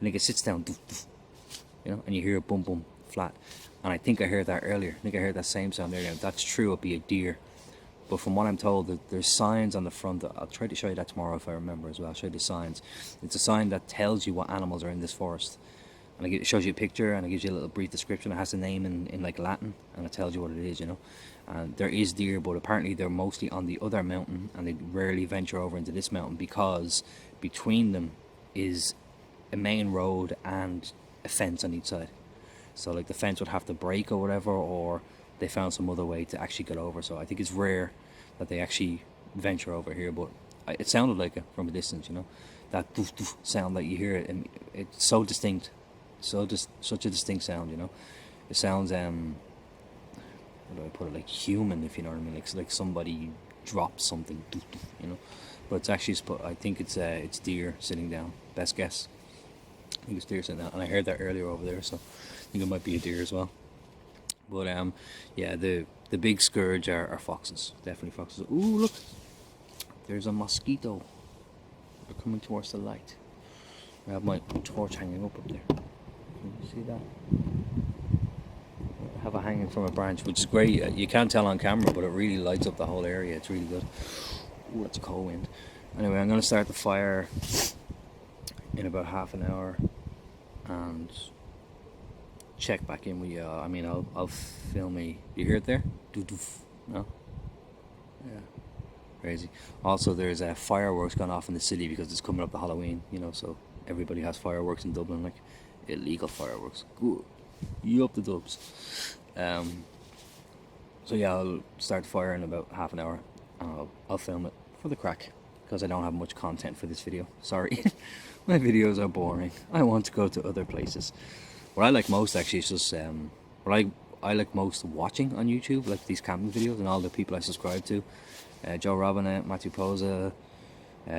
S1: I think it sits down, and you hear a boom boom flat. And I think I heard that earlier. I think I heard that same sound earlier. If that's true, it'd be a deer. But from what I'm told, there's signs on the front. I'll try to show you that tomorrow if I remember as well. I'll show you the signs. It's a sign that tells you what animals are in this forest. And it shows you a picture and it gives you a little brief description. It has a name in like Latin and it tells you what it is, And there is deer, but apparently they're mostly on the other mountain and they rarely venture over into this mountain because between them is a main road and a fence on each side. So like the fence would have to break or whatever, or they found some other way to actually get over. So I think it's rare that they actually venture over here, but it sounded like it from a distance, that doof doof sound that you hear it, and it's so distinct, such a distinct sound, It sounds how do I put it, like human, if you know what I mean, like somebody dropped something, doof doof, But it's actually, I think it's deer sitting down. Best guess. I think it's deer sitting down, and I heard that earlier over there, so I think it might be a deer as well. But yeah, the big scourge are foxes, definitely foxes. Ooh, look, there's a mosquito. They're coming towards the light. I have my torch hanging up there. Can you see that? I have it hanging from a branch, which is great. You can't tell on camera, but it really lights up the whole area. It's really good. Ooh, that's a cold wind. Anyway, I'm going to start the fire in about half an hour and check back in with you. I'll film me. You hear it there? No? Yeah. Crazy. Also, there's fireworks going off in the city because it's coming up to Halloween, so everybody has fireworks in Dublin, like illegal fireworks. Good. You up the dubs. So yeah, I'll start the fire in about half an hour and I'll film it for the crack. because I don't have much content for this video. Sorry. My videos are boring. I want to go to other places. What I like most actually is just what I like most watching on YouTube, like these camping videos and all the people I subscribe to. Joe Robinette, Matthew Posa,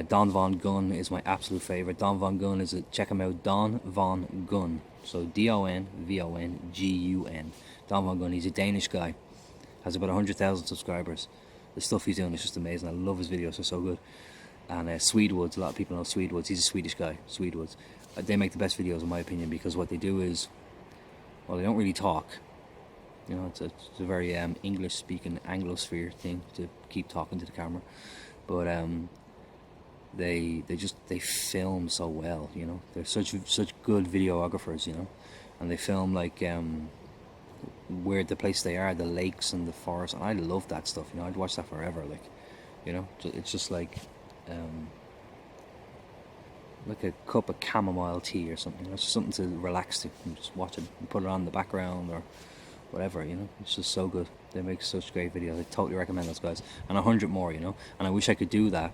S1: Don Von Gunn is my absolute favorite. Don Von Gunn is check him out, Don Von Gunn. So DonVonGun. Don Von Gunn. He's a Danish guy. Has about 100,000 subscribers. The stuff he's doing is just amazing. I love his videos. They're so good. And Swedewoods. A lot of people know Swedewoods. He's a Swedish guy. Swedewoods. They make the best videos in my opinion because what they do is, well, they don't really talk. You know, it's a very English-speaking Anglosphere thing to keep talking to the camera, but they film so well. You know, they're such good videographers. You know, and they film like where the place they are, the lakes and the forest, and I love that stuff. You know, I'd watch that forever. Like, you know, it's just like a cup of chamomile tea or something. It's just something to relax to and just watch it and put it on in the background or whatever, you know. It's just so good. They make such great videos. I totally recommend those guys, and 100 more, you know. And I wish I could do that,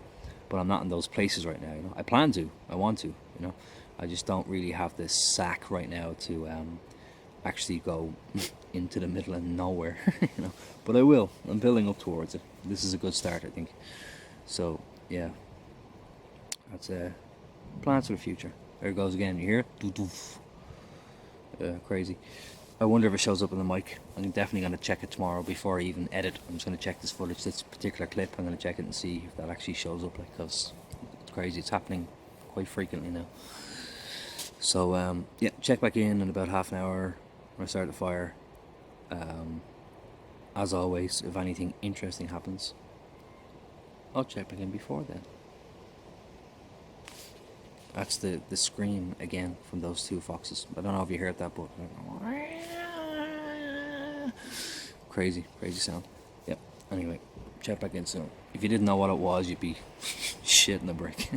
S1: but I'm not in those places right now, you know. I plan to, I want to, you know. I just don't really have this sack right now to actually go into the middle of nowhere, you know. But I will. I'm building up towards it. This is a good start, I think. So yeah, that's plans for the future. There it goes again. You hear it? Crazy. I wonder if it shows up on the mic. I'm definitely going to check it tomorrow before I even edit. I'm just going to check this footage, this particular clip. I'm going to check it and see if that actually shows up, like, because it's crazy. It's happening quite frequently now. So yeah, check back in about half an hour when I start the fire. As always, if anything interesting happens, I'll check back in before then. That's the scream again from those two foxes. I don't know if you heard that, but crazy sound. Yep. Anyway, check back in soon. If you didn't know what it was, you'd be shitting a brick.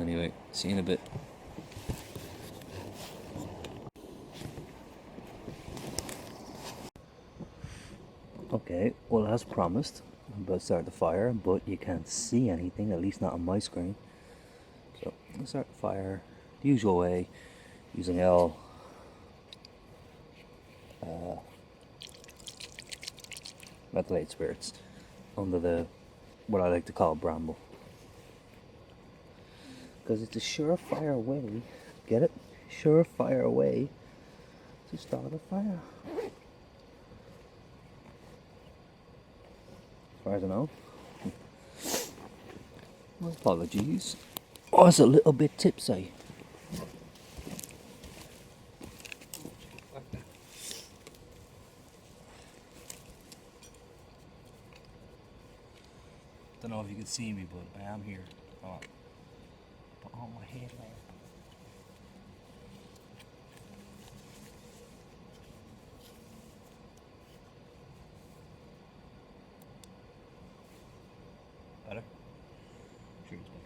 S1: Anyway, see you in a bit. Okay, well, as promised, I'm about to start the fire, but you can't see anything, at least not on my screen. So, let's start the fire the usual way, using methylated spirits under the, what I like to call bramble. Because it's a surefire way, get it? Surefire way to start a fire. As far as I know. My apologies. I was a little bit tipsy. Don't know if you can see me, but I am here. Oh, put on my headlamp. Better? Sure, it's better.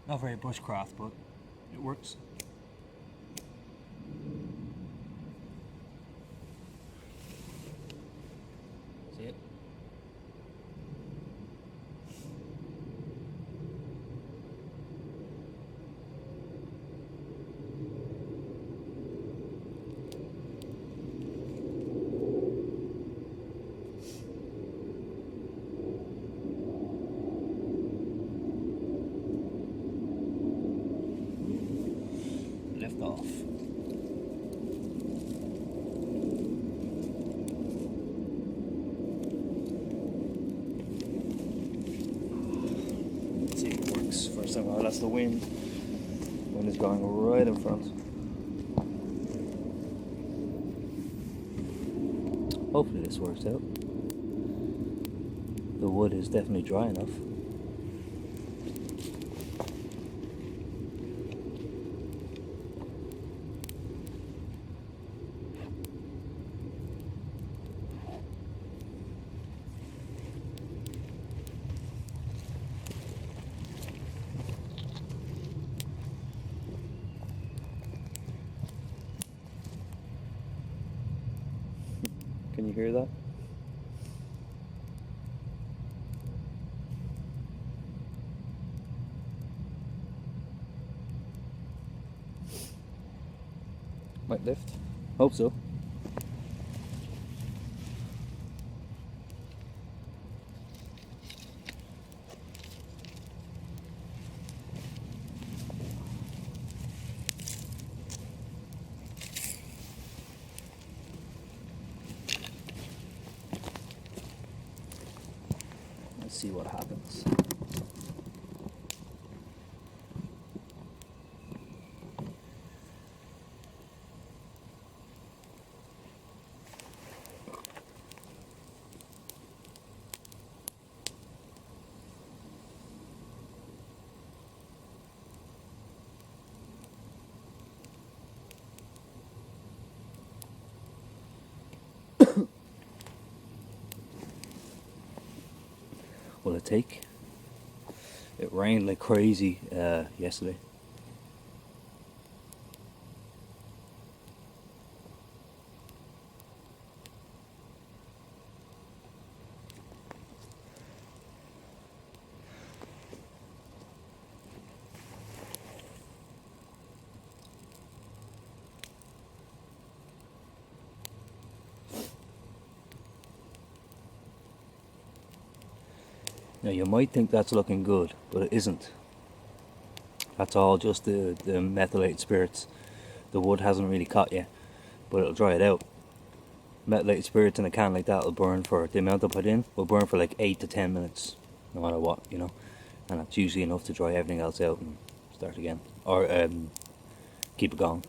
S1: Not very bushcraft, but it works. See it? Lift off. Let's see if it works. First of all, that's the wind. Wind is going right in front. Hopefully this works out. The wood is definitely dry enough. hear that? Might lift. Hope so. Let's see what happens. Will it take? It rained like crazy yesterday. Now you might think that's looking good, but it isn't. That's all just the methylated spirits. The wood hasn't really caught yet, but it'll dry it out. Methylated spirits in a can like that will burn for, the amount I put in, will burn for like 8 to 10 minutes, no matter what, you know. And that's usually enough to dry everything else out and start again. Or keep it going.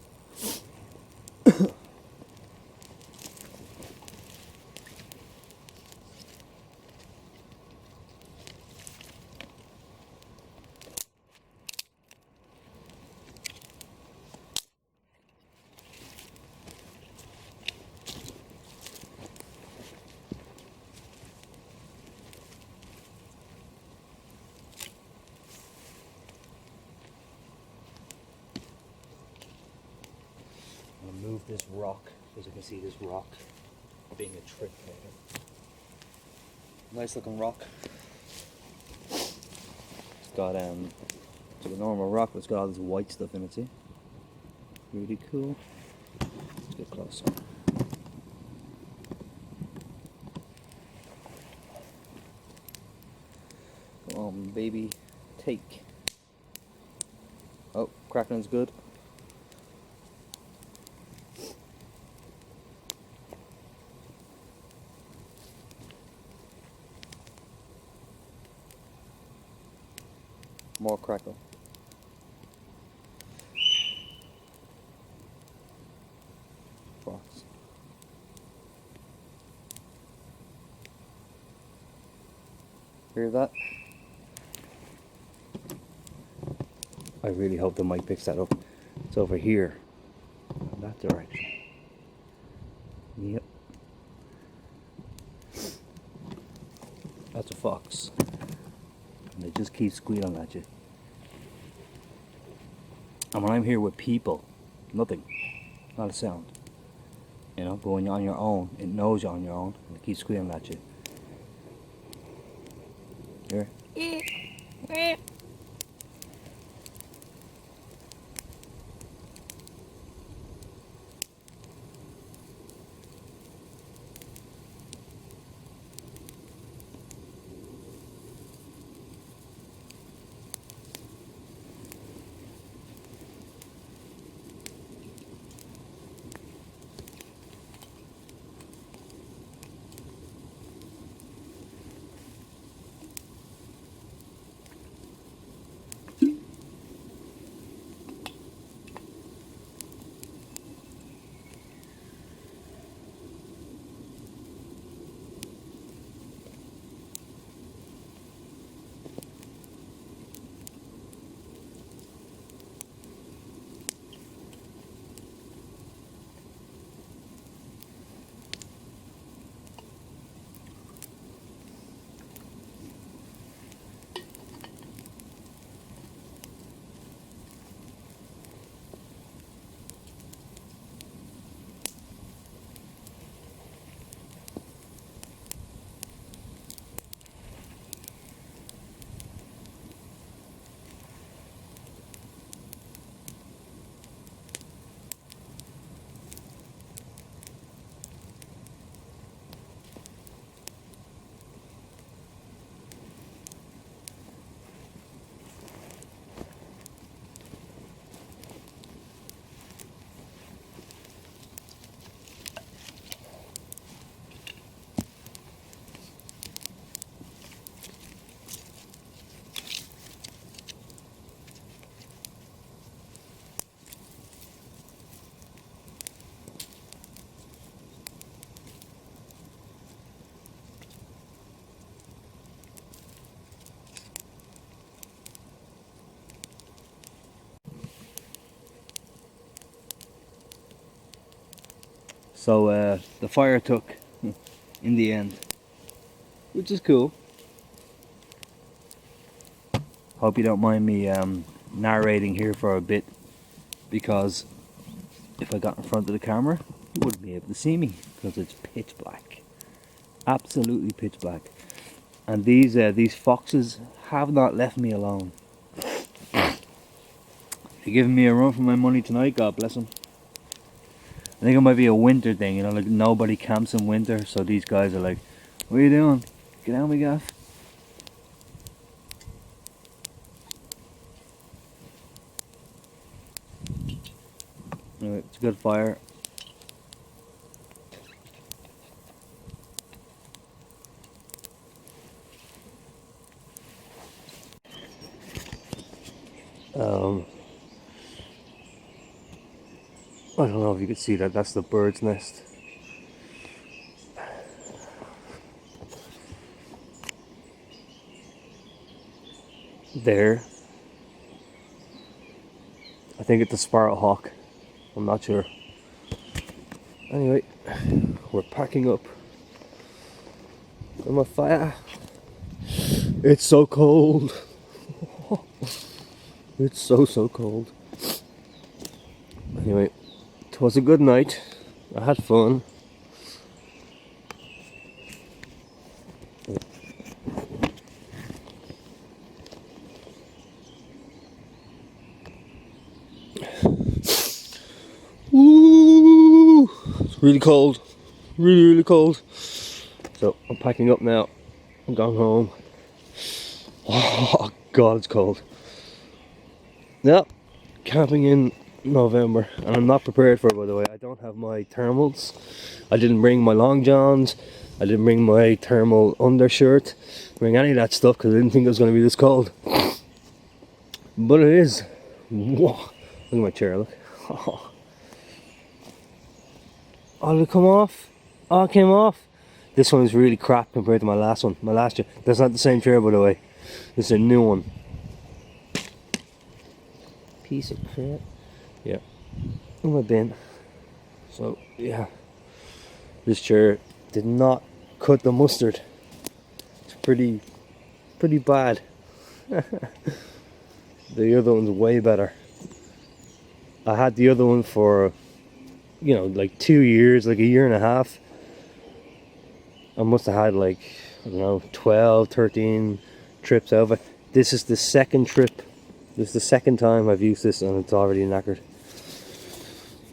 S1: I'm gonna move this rock, because you can see this rock being a trick later. Nice looking rock. It's got it's a normal rock, but it's got all this white stuff in it, see? Really cool. Let's get closer. Come on, baby, take. Oh, crackling's good. More crackle. Fox. Hear that? I really hope the mic picks that up. It's over here, in that direction. Yep. That's a fox. And they just keep squealing at you. And when I'm here with people, nothing. Not a sound. You know, but when you're on your own, it knows you're on your own and it keeps squealing at you. Here. So the fire took in the end, which is cool. Hope you don't mind me narrating here for a bit, because if I got in front of the camera you wouldn't be able to see me because it's pitch black, absolutely pitch black. And these foxes have not left me alone. They're giving me a run for my money tonight, God bless them. I think it might be a winter thing, you know, like nobody camps in winter, so these guys are like, what are you doing? Get out, me gaff. Anyway, it's a good fire. I don't know if you can see that, that's the bird's nest. There. I think it's a sparrowhawk. I'm not sure. Anyway, we're packing up. On my fire. It's so cold. It's so cold. Anyway, it was a good night. I had fun. Woo! It's really cold. Really cold. So I'm packing up now. I'm going home. Oh God, it's cold. Yep, camping in November, and I'm not prepared for it, by the way. I don't have my thermals. I didn't bring my long johns. I didn't bring my thermal undershirt. Bring any of that stuff because I didn't think it was going to be this cold. But it is. Whoa. Look at my chair, look. Oh, did it come off? Oh, it came off. This one is really crap compared to my last one. My last chair. That's not the same chair, by the way. This is a new one. Piece of crap. Yeah. In my bin. So, yeah. This chair did not cut the mustard. It's pretty bad. The other one's way better. I had the other one for, you know, like 2 years, like a year and a half. I must have had like, I don't know, 12, 13 trips over. This is the second trip. This is the second time I've used this and it's already knackered.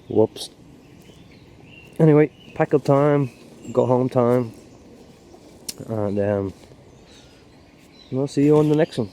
S1: Whoops. Anyway, pack up time, go home time, and I'll see you on the next one.